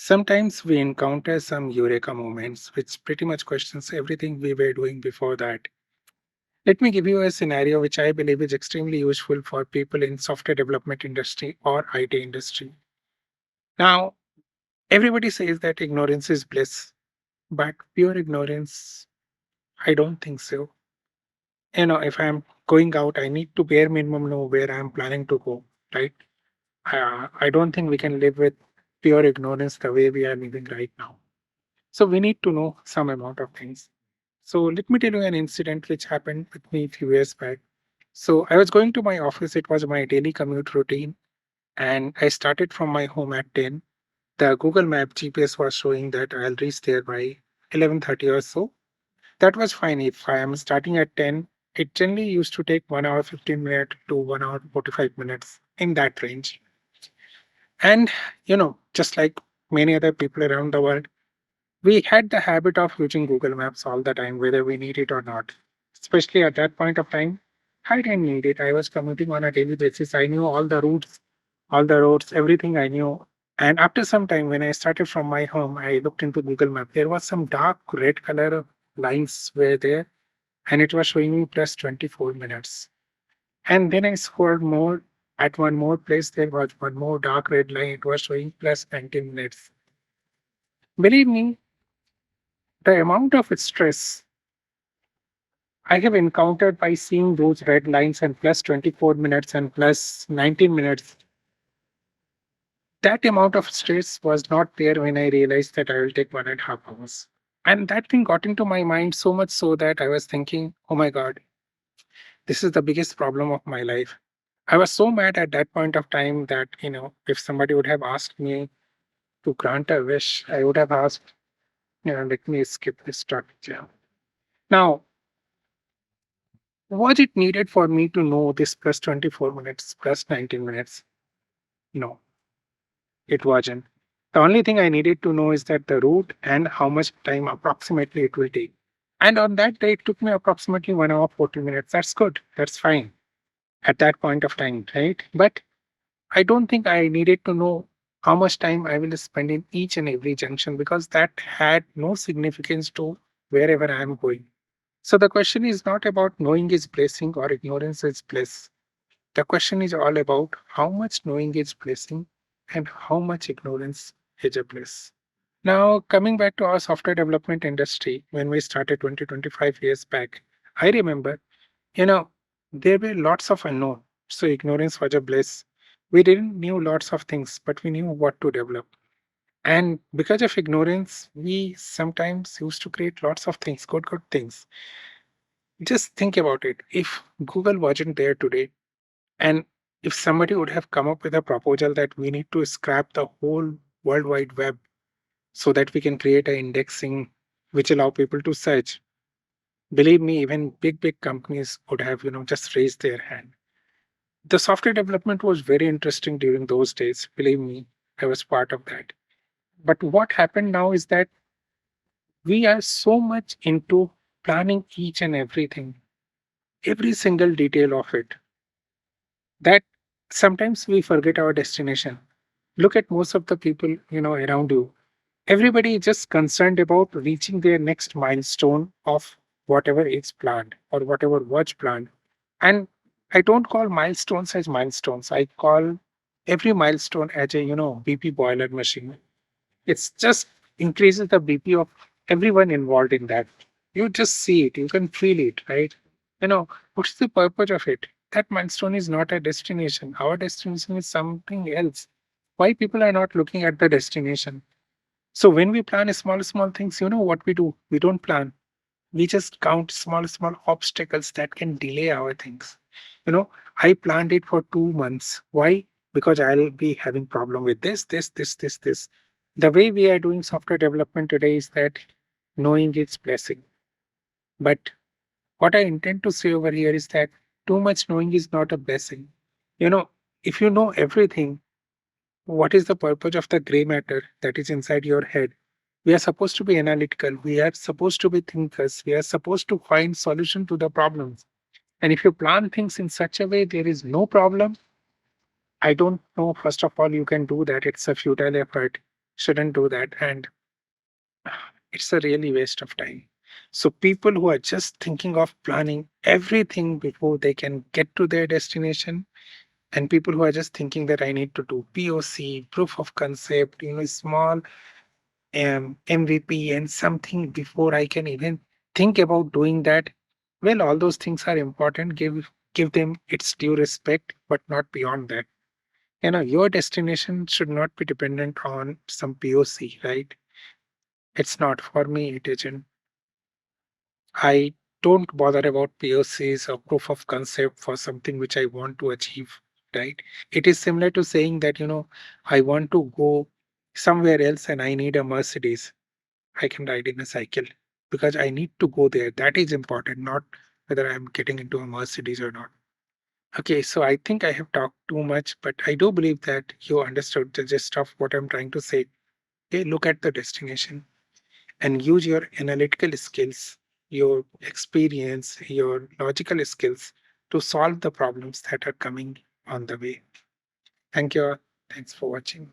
Sometimes we encounter some eureka moments which pretty much questions everything we were doing before that. Let me give you a scenario which I believe is extremely useful for people in software development industry or IT industry. Now, everybody says that ignorance is bliss, but pure ignorance, I don't think so. If I'm going out, I need to bare minimum know where I'm planning to go, right? I don't think we can live with pure ignorance the way we are living right now. So we need to know some amount of things. So let me tell you an incident which happened with me a few years back. So I was going to my office. It was my daily commute routine, and I started from my home at 10. The Google Map GPS was showing that I'll reach there by 11:30 or so. That was fine. If I am starting at 10, it generally used to take 1 hour 15 minutes to 1 hour 45 minutes in that range. And just like many other people around the world, we had the habit of using Google Maps all the time, whether we need it or not. Especially at that point of time, I didn't need it. I was commuting on a daily basis. I knew all the routes, all the roads, everything I knew. And after some time, when I started from my home, I looked into Google Map. There was some dark red color lines were there, and it was showing me plus 24 minutes. And then I scrolled more. At one more place, there was one more dark red line. It was showing plus 19 minutes. Believe me, the amount of stress I have encountered by seeing those red lines and plus 24 minutes and plus 19 minutes, that amount of stress was not there when I realized that I will take 1.5 hours. And that thing got into my mind so much so that I was thinking, oh my God, this is the biggest problem of my life. I was so mad at that point of time that, if somebody would have asked me to grant a wish, I would have asked, let me skip this structure. Now, was it needed for me to know this plus 24 minutes, plus 19 minutes? No, it wasn't. The only thing I needed to know is that the route and how much time approximately it will take. And on that day, it took me approximately 1 hour 40 minutes. That's good. That's fine at that point of time, right? But I don't think I needed to know how much time I will spend in each and every junction because that had no significance to wherever I am going. So the question is not about knowing is blessing or ignorance is bliss. The question is all about how much knowing is blessing and how much ignorance is a bliss. Now, coming back to our software development industry, when we started 20, 25 years back, I remember, you know, there were lots of unknown. So ignorance was a bliss. We didn't knew lots of things, but we knew what to develop. And because of ignorance, we sometimes used to create lots of things, good things. Just think about it. If Google wasn't there today, and if somebody would have come up with a proposal that we need to scrap the whole World Wide Web so that we can create an indexing which allow people to search, believe me, even big companies would have, just raised their hand. The software development was very interesting during those days. Believe me, I was part of that. But what happened now is that we are so much into planning each and everything, every single detail of it, that sometimes we forget our destination. Look at most of the people, around you. Everybody is just concerned about reaching their next milestone of whatever is planned or whatever was planned. And I don't call milestones as milestones. I call every milestone as a, BP boiler machine. It's just increases the BP of everyone involved in that. You just see it, you can feel it, right? What's the purpose of it? That milestone is not a destination. Our destination is something else. Why people are not looking at the destination? So when we plan small things, you know what we do? We don't plan. We just count small obstacles that can delay our things. I planned it for 2 months. Why? Because I'll be having problem with this. The way we are doing software development today is that knowing is blessing. But what I intend to say over here is that too much knowing is not a blessing. You know, if you know everything, what is the purpose of the gray matter that is inside your head? We are supposed to be analytical. We are supposed to be thinkers. We are supposed to find solution to the problems. And if you plan things in such a way there is no problem, I don't know. First of all, you can do that. It's a futile effort. shouldn't do that. And it's a really waste of time. So people who are just thinking of planning everything before they can get to their destination, and people who are just thinking that I need to do POC, proof of concept, small MVP and something before I can even think about doing that. Well, all those things are important. Give them its due respect, but not beyond that. Your destination should not be dependent on some POC, right? It's not for me. It isn't. I don't bother about POCs or proof of concept for something which I want to achieve, right? It is similar to saying that, I want to go somewhere else and I need a Mercedes. I can ride in a cycle because I need to go there. That is important, not whether I'm getting into a Mercedes or not. Okay, so I think I have talked too much, but I do believe that you understood the gist of what I'm trying to say. Okay, look at the destination and use your analytical skills, your experience, your logical skills to solve the problems that are coming on the way. Thank you. Thanks for watching.